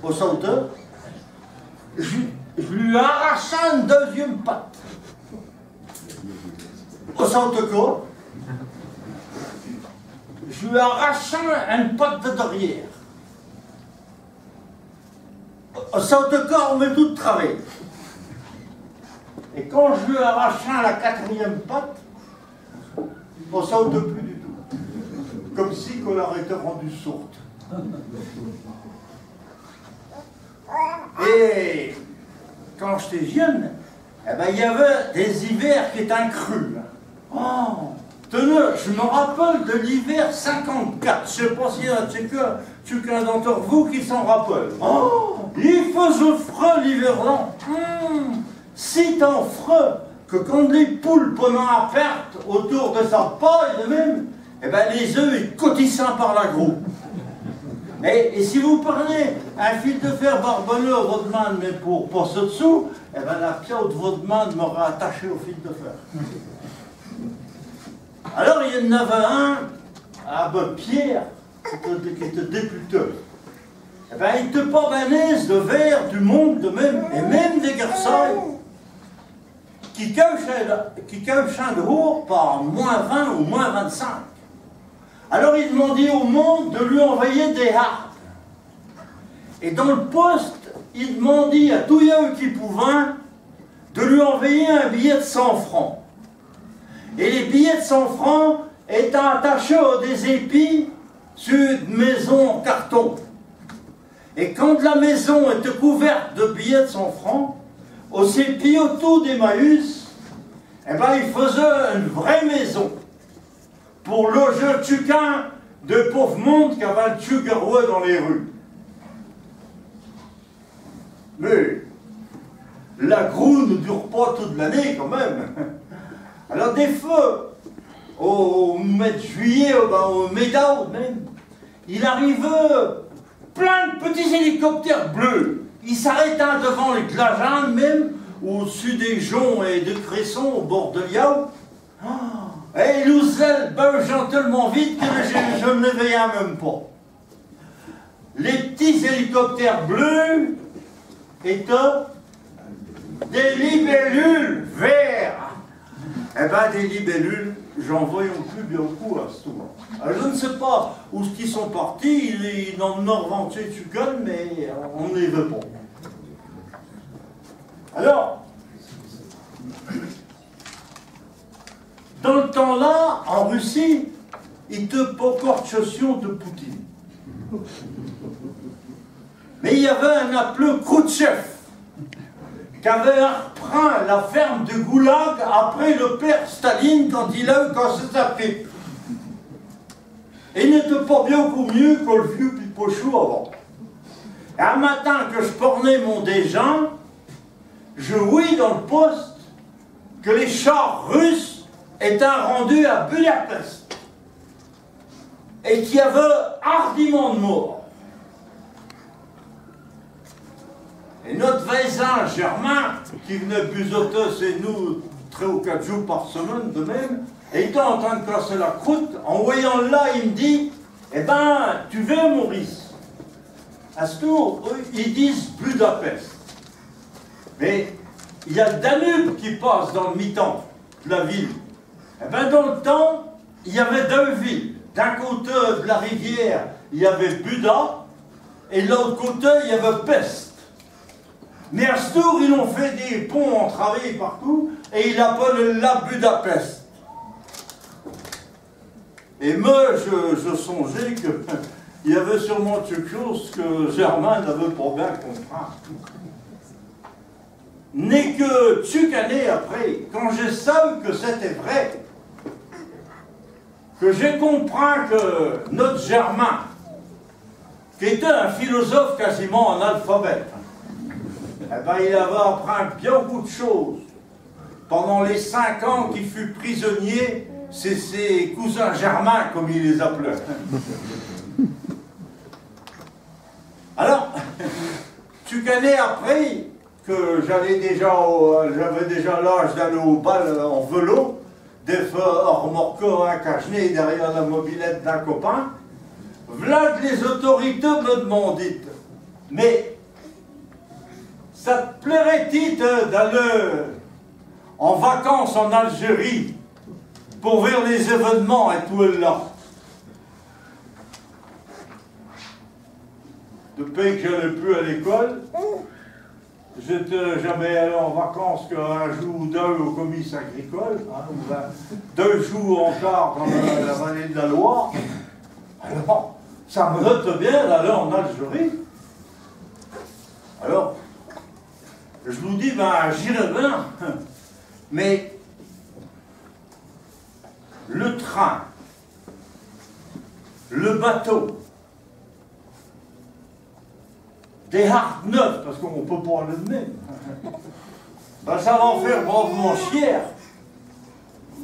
au sauteur, je lui arrachais une deuxième patte. Au sauteur, je lui arrachais une patte de derrière. Au sauteur, on met tout de travers. Et quand je lui arrachais la quatrième patte, on ne saute plus du tout. Comme si qu'on l'aurait été rendu sourde. Et quand j'étais jeune, eh ben, il y avait des hivers qui étaient crus. Oh, tenez, je me rappelle de l'hiver 54. Je ne sais pas s'il y a quelqu'un d'entre vous qui s'en rappelle. Oh, il faisait froid l'hiver-là. Si tant froid que quand les poules prenaient à perte autour de sa paille de même, eh ben, les œufs ils cotissaient par la groue. Et si vous prenez un fil de fer barbelé à votre main, mais pour passer dessous, eh ben, la pied de votre main m'aura attaché au fil de fer. Alors il y en avait un, à Pierre, qui était député. Eh ben, il était pas banise de verre du monde de même, et même des garçons qui cauchaient dehors par moins 20 ou moins 25. Alors il demandait au monde de lui envoyer des hardes. Et dans le poste, il demandait à tous ceux qui pouvaient de lui envoyer un billet de 100 francs. Et les billets de 100 francs étaient attachés à des épis sur une maison en carton. Et quand la maison était couverte de billets de 100 francs, aux épis autour d'Emmaüs, eh ben, il faisait une vraie maison pour loger le tuquin de pauvres monde qui avait le tugueroué dans les rues. Mais la groue ne dure pas toute l'année quand même. Alors des fois, au mois de juillet, au mai d'août même, il arrivait plein de petits hélicoptères bleus. Ils s'arrêtaient devant les glageans même, au-dessus des joncs et des cressons au bord de l'Yao. Et ils nous zèlent tellement vite que je ne me l'éveillais même pas. Les petits hélicoptères bleus étaient des libellules verts. Eh bien, des libellules, j'en voyais plus beaucoup à ce tour. Alors, je ne sais pas où ils sont partis, ils en ont revendu du gueule, mais on ne les veut pas. Alors, dans le temps-là, en Russie, il n'était pas encore question de Poutine. Mais il y avait un appelé Khrouchtchev qui avait repris la ferme de Goulag après le père Staline quand il a eu cassé sa pipe. Et il n'était pas beaucoup mieux que le vieux Pipochou avant. Et un matin que je pornais mon déjeuner, je ouïs dans le poste que les chars russes étaient rendus à Budapest et qu'il y avait hardiment de morts. Et notre voisin Germain, qui venait buzoter chez nous 3 ou 4 jours par semaine de même, et il était en train de casser la croûte, en voyant là, il me dit, eh ben, tu veux Maurice, à ce tour, ils disent Budapest. Mais il y a le Danube qui passe dans le mi-temps de la ville. Eh bien, dans le temps, il y avait 2 villes. D'un côté de la rivière, il y avait Buda, et de l'autre côté, il y avait Pest. Mais à ce tour, ils ont fait des ponts entravés partout, et ils l'appellent la Budapest. Et moi, je songeais qu'il y avait sûrement quelque chose que Germain n'avait pas bien compris. N'est que quelques années après, quand je savais que c'était vrai, que j'ai compris que notre Germain, qui était un philosophe quasiment analphabète, eh ben, il avait appris bien beaucoup de choses. Pendant les 5 ans qu'il fut prisonnier, c'est ses cousins germains, comme il les appelait. Alors, quelques années après, que j'avais déjà l'âge d'aller au bal en vélo, des fois en remorquant un cache-nez derrière la mobilette d'un copain, voilà que les autorités me demandaient Mais ça te plairait-il d'aller en vacances en Algérie pour voir les événements et tout là? Depuis que je n'allais plus à l'école, j'étais jamais allé en vacances qu'un jour ou deux au comice agricole, hein, ou 2 jours encore dans la vallée de la Loire. Alors, ça me note bien d'aller en Algérie. Alors, je vous dis, ben, j'irai bien, mais le train, le bateau, des hardes neuves, parce qu'on ne peut pas aller de même, ben, ça va en faire bravement chier.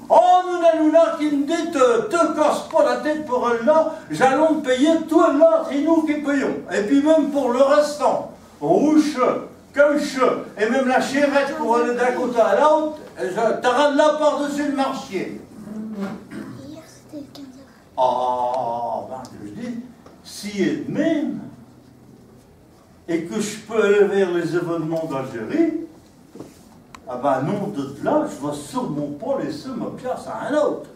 Oh, nous là qui me dit, te casse pas la tête pour elle là, j'allons payer tout là, c'est nous qui payons. Et puis même pour le restant, rouge, couche, et même la chérette pour aller d'un côté à l'autre, t'auras de là par-dessus le marché. Hier, c'était le 15 avril. Ah, ben, je dis, si et de même, et que je peux aller vers les événements d'Algérie, ah ben non, de là, je ne vais sûrement pas laisser ma pièce à un autre.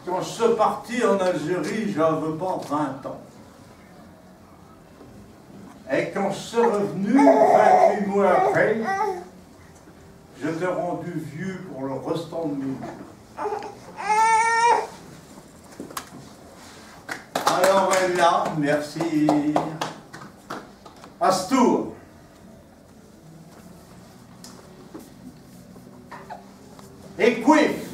Quand je suis parti en Algérie, j'avais pas 20 ans. Et quand je suis revenu, 28 mois après, j'étais rendu vieux pour le restant de mes jours. Alors là, merci. Astour. Et Quiff,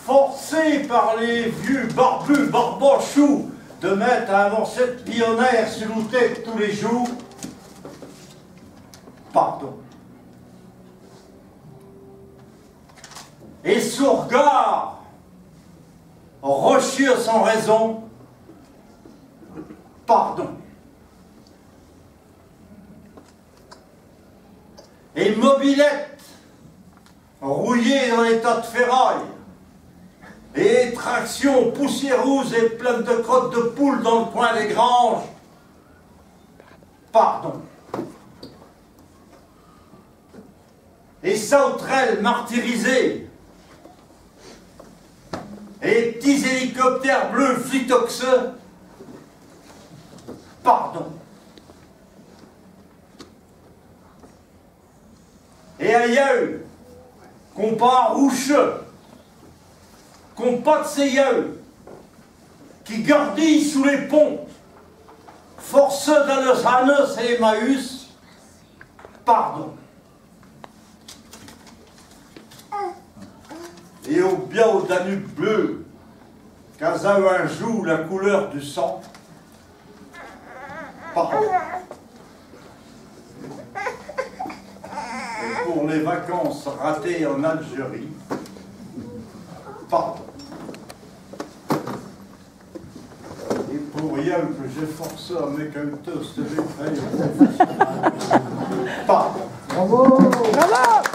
forcé par les vieux barbus barbochous de mettre un morceau de pionnière sur nos têtes tous les jours, pardon. Et sous regard, rocheux sans raison, pardon. Et mobilette, rouillée dans les tas de ferraille, et traction poussiéreuse et pleine de crottes de poule dans le coin des granges, pardon. Et sauterelles martyrisées, et petits hélicoptères bleus flitoxeux, pardon. Et aïeux, qu'on part roucheux, qu'on pas de ses yeux, qui gardillent sous les ponts, forceux dans les Hannes et Emmaüs, pardon. Et au bien au Danube bleu, qu'un joue la couleur du sang, pardon. Et pour les vacances ratées en Algérie, pardon. Et pour rien que j'ai forcé avec un toast de pardon. Bravo! Bravo!